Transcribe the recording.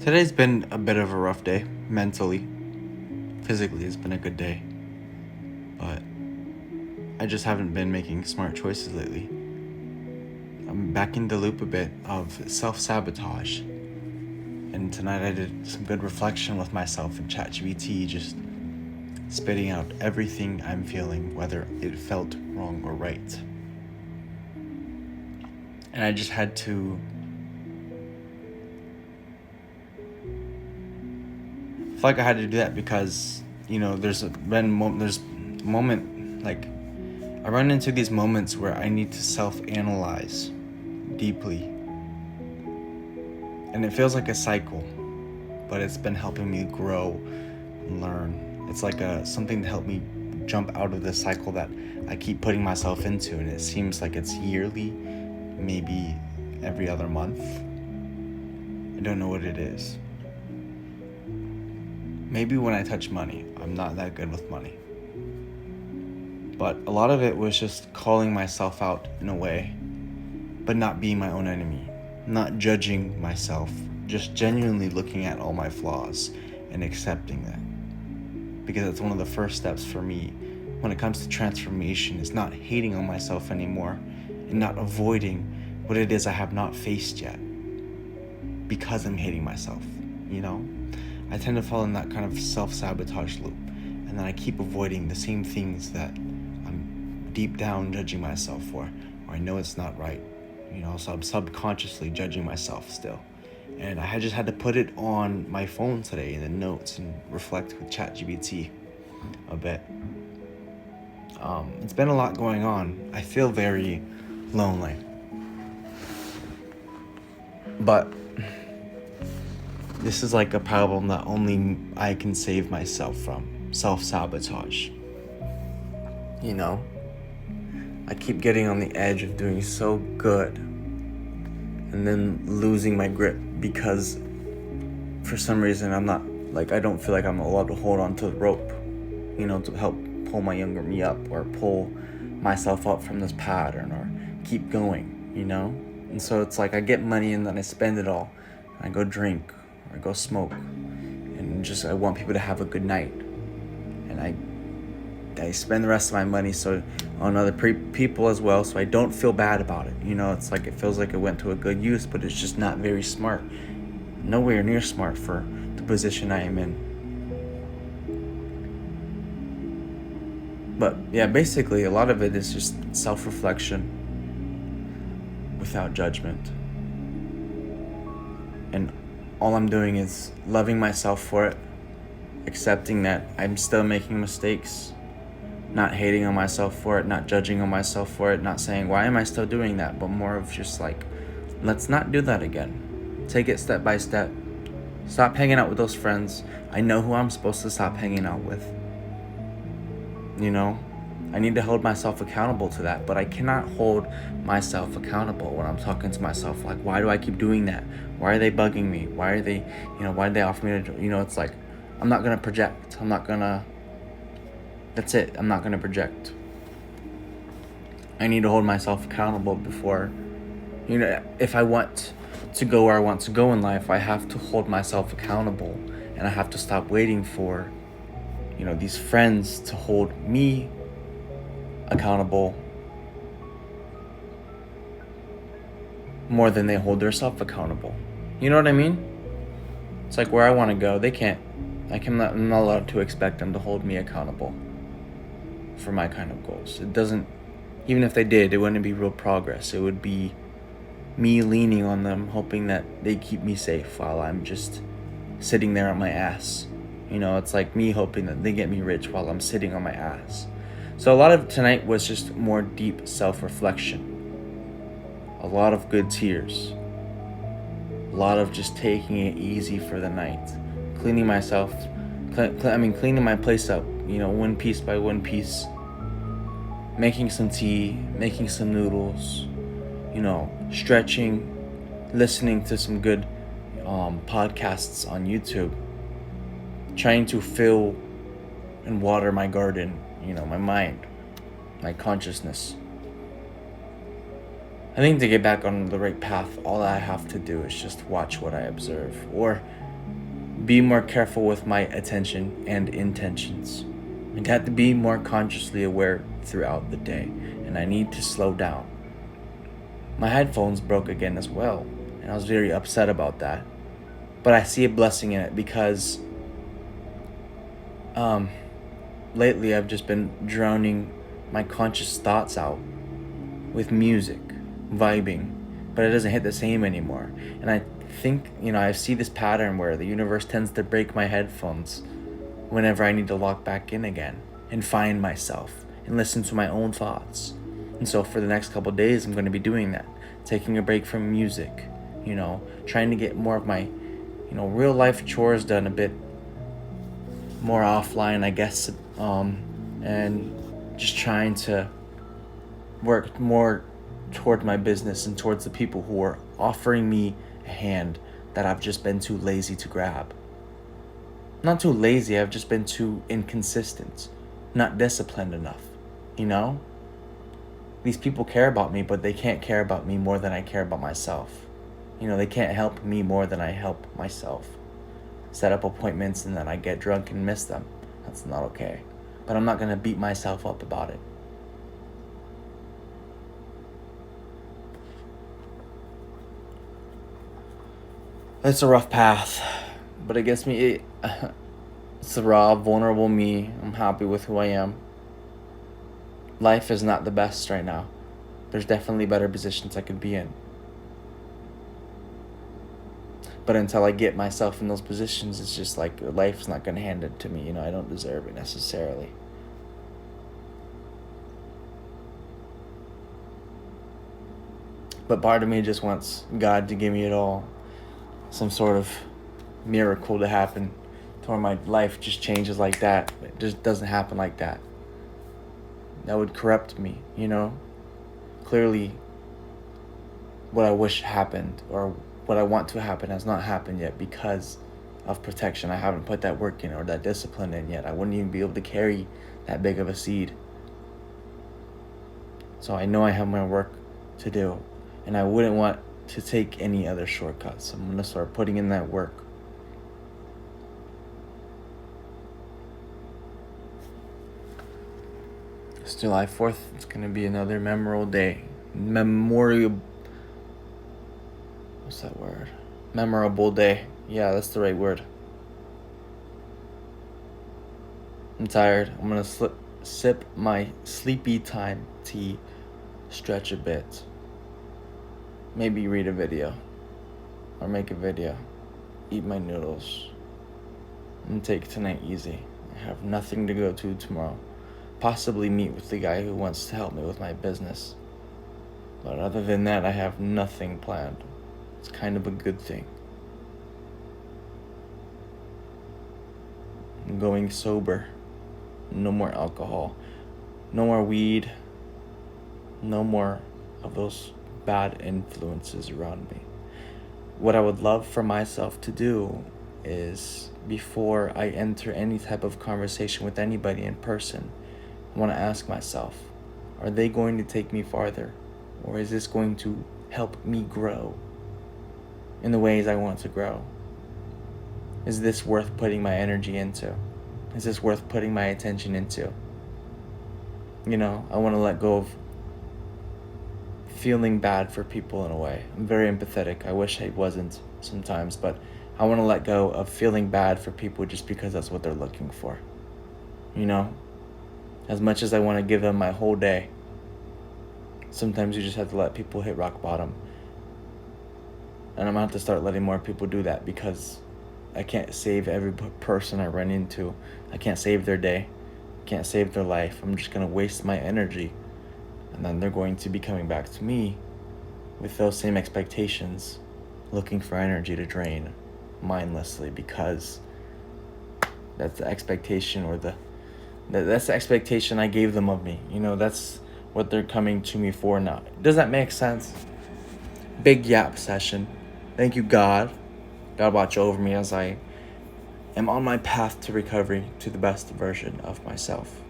Today's been a bit of a rough day, mentally. Physically, it's been a good day. But I just haven't been making smart choices lately. I'm back in the loop a bit of self-sabotage. And tonight I did some good reflection with myself in ChatGPT, just spitting out everything I'm feeling, whether it felt wrong or right. And I just had to I feel like I had to do that because, there's moment, like, I run into these moments where I need to self-analyze deeply. And it feels like a cycle, but it's been helping me grow and learn. It's like something to help me jump out of the cycle that I keep putting myself into, and it seems like it's yearly, maybe every other month. I don't know what it is. Maybe when I touch money. I'm not that good with money. But a lot of it was just calling myself out in a way, but not being my own enemy, not judging myself, just genuinely looking at all my flaws and accepting that. Because that's one of the first steps for me when it comes to transformation, is not hating on myself anymore and not avoiding what it is I have not faced yet because I'm hating myself, I tend to fall in that kind of self-sabotage loop, and then I keep avoiding the same things that I'm deep down judging myself for, or I know it's not right, so I'm subconsciously judging myself still. And I just had to put it on my phone today in the notes and reflect with ChatGPT a bit. It's been a lot going on. I feel very lonely. But this is like a problem that only I can save myself from. Self-sabotage. I keep getting on the edge of doing so good and then losing my grip because for some reason I don't feel like I'm allowed to hold on to the rope, to help pull my younger me up or pull myself up from this pattern or keep going, And so it's like I get money and then I spend it all. I go drink or I go smoke and I want people to have a good night. And I spend the rest of my money on other people as well, so I don't feel bad about it. It's like it feels like it went to a good use, but it's just not very smart. Nowhere near smart for the position I am in. But yeah, basically a lot of it is just self-reflection without judgment. And all I'm doing is loving myself for it, accepting that I'm still making mistakes, not hating on myself for it, not judging on myself for it, not saying, why am I still doing that? But more of just like, let's not do that again. Take it step by step. Stop hanging out with those friends. I know who I'm supposed to stop hanging out with. I need to hold myself accountable to that, but I cannot hold myself accountable when I'm talking to myself like, why do I keep doing that? Why are they bugging me? Why are they, why did they offer me to, it's like, I'm not going to project. That's it. I'm not going to project. I need to hold myself accountable before, if I want to go where I want to go in life, I have to hold myself accountable, and I have to stop waiting for, these friends to hold me accountable more than they hold themselves accountable. You know what I mean? It's like where I want to go, I'm not allowed to expect them to hold me accountable for my kind of goals. Even if they did, it wouldn't be real progress. It would be me leaning on them, hoping that they keep me safe while I'm just sitting there on my ass. It's like me hoping that they get me rich while I'm sitting on my ass. So a lot of tonight was just more deep self-reflection. A lot of good tears. A lot of just taking it easy for the night. Cleaning my place up, one piece by one piece. Making some tea, making some noodles, stretching, listening to some good podcasts on YouTube. Trying to fill and water my garden, my mind, my consciousness. I think to get back on the right path, all I have to do is just watch what I observe, or be more careful with my attention and intentions. I have to be more consciously aware throughout the day, and I need to slow down. My headphones broke again as well, and I was very upset about that. But I see a blessing in it because lately I've just been drowning my conscious thoughts out with music, vibing, but it doesn't hit the same anymore. And I think, I see this pattern where the universe tends to break my headphones whenever I need to lock back in again and find myself and listen to my own thoughts. And so for the next couple of days, I'm going to be doing that, taking a break from music, trying to get more of my, real life chores done a bit more offline, I guess, and just trying to work more toward my business and towards the people who are offering me a hand that I've just been too lazy to grab. Not too lazy, I've just been too inconsistent, not disciplined enough, These people care about me, but they can't care about me more than I care about myself. They can't help me more than I help myself. Set up appointments and then I get drunk and miss them. That's not okay. But I'm not going to beat myself up about it. It's a rough path, but it gets me. It's the raw, vulnerable me. I'm happy with who I am. Life is not the best right now. There's definitely better positions I could be in. But until I get myself in those positions, it's just like life's not going to hand it to me. I don't deserve it necessarily. But part of me just wants God to give me it all. Some sort of miracle to happen to where my life just changes like that. It just doesn't happen like that. That would corrupt me, Clearly, what I wish happened or what I want to happen has not happened yet because of protection. I haven't put that work in or that discipline in yet. I wouldn't even be able to carry that big of a seed. So I know I have my work to do, and I wouldn't want to take any other shortcuts. I'm going to start putting in that work. It's July 4th. It's going to be another memorable day. What's that word? Memorable day. Yeah, that's the right word. I'm tired. I'm going to sip my sleepy time tea, stretch a bit. Maybe read a video or make a video, eat my noodles, and take tonight easy. I have nothing to go to tomorrow. Possibly meet with the guy who wants to help me with my business. But other than that, I have nothing planned. It's kind of a good thing. I'm going sober. No more alcohol. No more weed. No more of those bad influences around me. What I would love for myself to do is, before I enter any type of conversation with anybody in person, I want to ask myself, are they going to take me farther? Or is this going to help me grow in the ways I want to grow? Is this worth putting my energy into? Is this worth putting my attention into? I want to let go of feeling bad for people in a way. I'm very empathetic. I wish I wasn't sometimes, but I want to let go of feeling bad for people just because that's what they're looking for. As much as I want to give them my whole day, sometimes you just have to let people hit rock bottom. And I'm going to have to start letting more people do that because I can't save every person I run into. I can't save their day. I can't save their life. I'm just going to waste my energy. And then they're going to be coming back to me with those same expectations, looking for energy to drain mindlessly because that's the expectation or that's the expectation I gave them of me. That's what they're coming to me for now. Does that make sense? Big yap session. Thank you, God. God watch over me as I am on my path to recovery to the best version of myself.